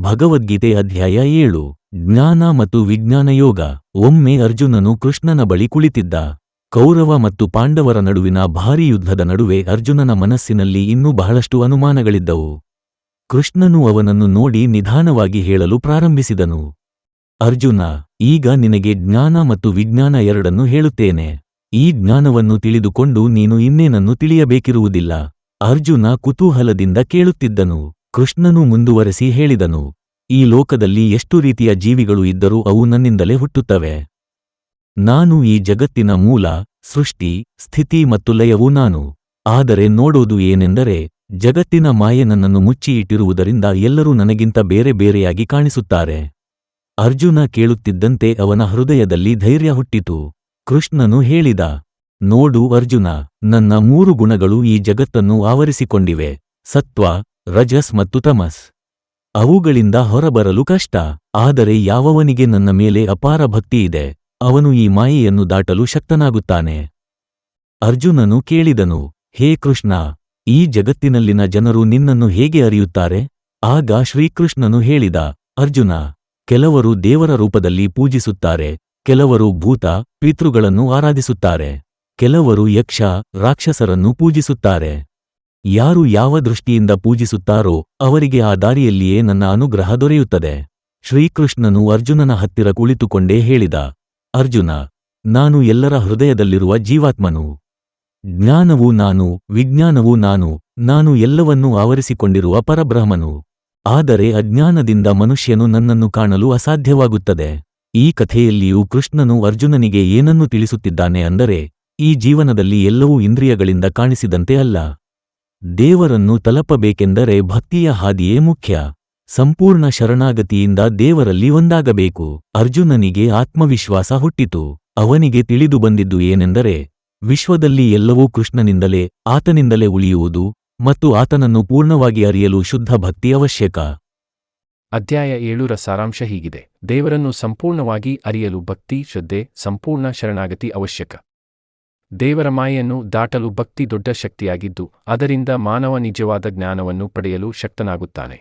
ಭಗವದ್ಗೀತೆ ಅಧ್ಯಾಯ 7 ಜ್ಞಾನ ಮತ್ತು ವಿಜ್ಞಾನ ಯೋಗ. ಒಮ್ಮೆ ಅರ್ಜುನನು ಕೃಷ್ಣನ ಬಳಿ ಕುಳಿತಿದ್ದ. ಕೌರವ ಮತ್ತು ಪಾಂಡವರ ನಡುವಿನ ಭಾರೀ ಯುದ್ಧದ ನಡುವೆ ಅರ್ಜುನನ ಮನಸ್ಸಿನಲ್ಲಿ ಇನ್ನೂ ಬಹಳಷ್ಟು ಅನುಮಾನಗಳಿದ್ದವು. ಕೃಷ್ಣನು ಅವನನ್ನು ನೋಡಿ ನಿಧಾನವಾಗಿ ಹೇಳಲು ಪ್ರಾರಂಭಿಸಿದನು. ಅರ್ಜುನ, ಈಗ ನಿನಗೆ ಜ್ಞಾನ ಮತ್ತು ವಿಜ್ಞಾನ ಎರಡನ್ನೂ ಹೇಳುತ್ತೇನೆ. ಈ ಜ್ಞಾನವನ್ನು ತಿಳಿದುಕೊಂಡು ನೀನು ಇನ್ನೇನನ್ನು ತಿಳಿಯಬೇಕಿರುವುದಿಲ್ಲ. ಅರ್ಜುನ ಕುತೂಹಲದಿಂದ ಕೇಳುತ್ತಿದ್ದನು. ಕೃಷ್ಣನು ಮುಂದುವರೆಸಿ ಹೇಳಿದನು, ಈ ಲೋಕದಲ್ಲಿ ಎಷ್ಟು ರೀತಿಯ ಜೀವಿಗಳು ಇದ್ದರೂ ಅವು ನನ್ನಿಂದಲೇ ಹುಟ್ಟುತ್ತವೆ. ನಾನು ಈ ಜಗತ್ತಿನ ಮೂಲ, ಸೃಷ್ಟಿ, ಸ್ಥಿತಿ ಮತ್ತು ಲಯವೂ ನಾನು. ಆದರೆ ನೋಡೋದು ಏನೆಂದರೆ, ಜಗತ್ತಿನ ಮಾಯೆ ನನ್ನನ್ನು ಮುಚ್ಚಿಯಿಟ್ಟಿರುವುದರಿಂದ ಎಲ್ಲರೂ ನನಗಿಂತ ಬೇರೆ ಬೇರೆಯಾಗಿ ಕಾಣಿಸುತ್ತಾರೆ. ಅರ್ಜುನ ಕೇಳುತ್ತಿದ್ದಂತೆ ಅವನ ಹೃದಯದಲ್ಲಿ ಧೈರ್ಯ ಹುಟ್ಟಿತು. ಕೃಷ್ಣನು ಹೇಳಿದ, ನೋಡು ಅರ್ಜುನ, ನನ್ನ 3 ಗುಣಗಳು ಈ ಜಗತ್ತನ್ನು ಆವರಿಸಿಕೊಂಡಿವೆ: ಸತ್ವ, ರಜಸ್ ಮತ್ತು ತಮಸ್. ಅವುಗಳಿಂದ ಹೊರಬರಲು ಕಷ್ಟ. ಆದರೆ ಯಾವವನಿಗೆ ನನ್ನ ಮೇಲೆ ಅಪಾರ ಭಕ್ತಿಯಿದೆ, ಅವನು ಈ ಮಾಯೆಯನ್ನು ದಾಟಲು ಶಕ್ತನಾಗುತ್ತಾನೆ. ಅರ್ಜುನನು ಕೇಳಿದನು, ಹೇ ಕೃಷ್ಣ, ಈ ಜಗತ್ತಿನಲ್ಲಿನ ಜನರು ನಿನ್ನನ್ನು ಹೇಗೆ ಅರಿಯುತ್ತಾರೆ? ಆಗ ಶ್ರೀಕೃಷ್ಣನು ಹೇಳಿದ, ಅರ್ಜುನ, ಕೆಲವರು ದೇವರ ರೂಪದಲ್ಲಿ ಪೂಜಿಸುತ್ತಾರೆ, ಕೆಲವರು ಭೂತ, ಪಿತೃಗಳನ್ನು ಆರಾಧಿಸುತ್ತಾರೆ, ಕೆಲವರು ಯಕ್ಷ, ರಾಕ್ಷಸರನ್ನು ಪೂಜಿಸುತ್ತಾರೆ. ಯಾರು ಯಾವ ದೃಷ್ಟಿಯಿಂದ ಪೂಜಿಸುತ್ತಾರೋ ಅವರಿಗೆ ಆ ದಾರಿಯಲ್ಲಿಯೇ ನನ್ನ ಅನುಗ್ರಹ ದೊರೆಯುತ್ತದೆ. ಶ್ರೀಕೃಷ್ಣನು ಅರ್ಜುನನ ಹತ್ತಿರ ಕುಳಿತುಕೊಂಡೇ ಹೇಳಿದ, ಅರ್ಜುನ, ನಾನು ಎಲ್ಲರ ಹೃದಯದಲ್ಲಿರುವ ಜೀವಾತ್ಮನು. ಜ್ಞಾನವೂ ನಾನು, ವಿಜ್ಞಾನವೂ ನಾನು, ನಾನು ಎಲ್ಲವನ್ನೂ ಆವರಿಸಿಕೊಂಡಿರುವ ಪರಬ್ರಹ್ಮನು. ಆದರೆ ಅಜ್ಞಾನದಿಂದ ಮನುಷ್ಯನು ನನ್ನನ್ನು ಕಾಣಲು ಅಸಾಧ್ಯವಾಗುತ್ತದೆ. ಈ ಕಥೆಯಲ್ಲಿಯೂ ಕೃಷ್ಣನು ಅರ್ಜುನನಿಗೆ ಏನನ್ನು ತಿಳಿಸುತ್ತಿದ್ದಾನೆ ಅಂದರೆ, ಈ ಜೀವನದಲ್ಲಿ ಎಲ್ಲವೂ ಇಂದ್ರಿಯಗಳಿಂದ ಕಾಣಿಸಿದಂತೆ ಅಲ್ಲ. ದೇವರನ್ನು ತಲುಪಬೇಕೆಂದರೆ ಭಕ್ತಿಯ ಹಾದಿಯೇ ಮುಖ್ಯ. ಸಂಪೂರ್ಣ ಶರಣಾಗತಿಯಿಂದ ದೇವರಲ್ಲಿ ಒಂದಾಗಬೇಕು. ಅರ್ಜುನನಿಗೆ ಆತ್ಮವಿಶ್ವಾಸ ಹುಟ್ಟಿತು. ಅವನಿಗೆ ತಿಳಿದು ಬಂದಿದ್ದು ಏನೆಂದರೆ, ವಿಶ್ವದಲ್ಲಿ ಎಲ್ಲವೂ ಕೃಷ್ಣನಿಂದಲೇ, ಆತನಿಂದಲೇ ಉಳಿಯುವುದು ಮತ್ತು ಆತನನ್ನು ಪೂರ್ಣವಾಗಿ ಅರಿಯಲು ಶುದ್ಧ ಭಕ್ತಿ ಅವಶ್ಯಕ. ಅಧ್ಯಾಯ 7ರ ಸಾರಾಂಶ ಹೀಗಿದೆ: ದೇವರನ್ನು ಸಂಪೂರ್ಣವಾಗಿ ಅರಿಯಲು ಭಕ್ತಿ, ಶ್ರದ್ಧೆ, ಸಂಪೂರ್ಣ ಶರಣಾಗತಿ ಅವಶ್ಯಕ. ದೇವರ ಮಾಯೆಯನ್ನು ದಾಟಲು ಭಕ್ತಿ ದೊಡ್ಡ ಶಕ್ತಿಯಾಗಿದ್ದು, ಅದರಿಂದ ಮಾನವ ನಿಜವಾದ ಜ್ಞಾನವನ್ನು ಪಡೆಯಲು ಶಕ್ತನಾಗುತ್ತಾನೆ.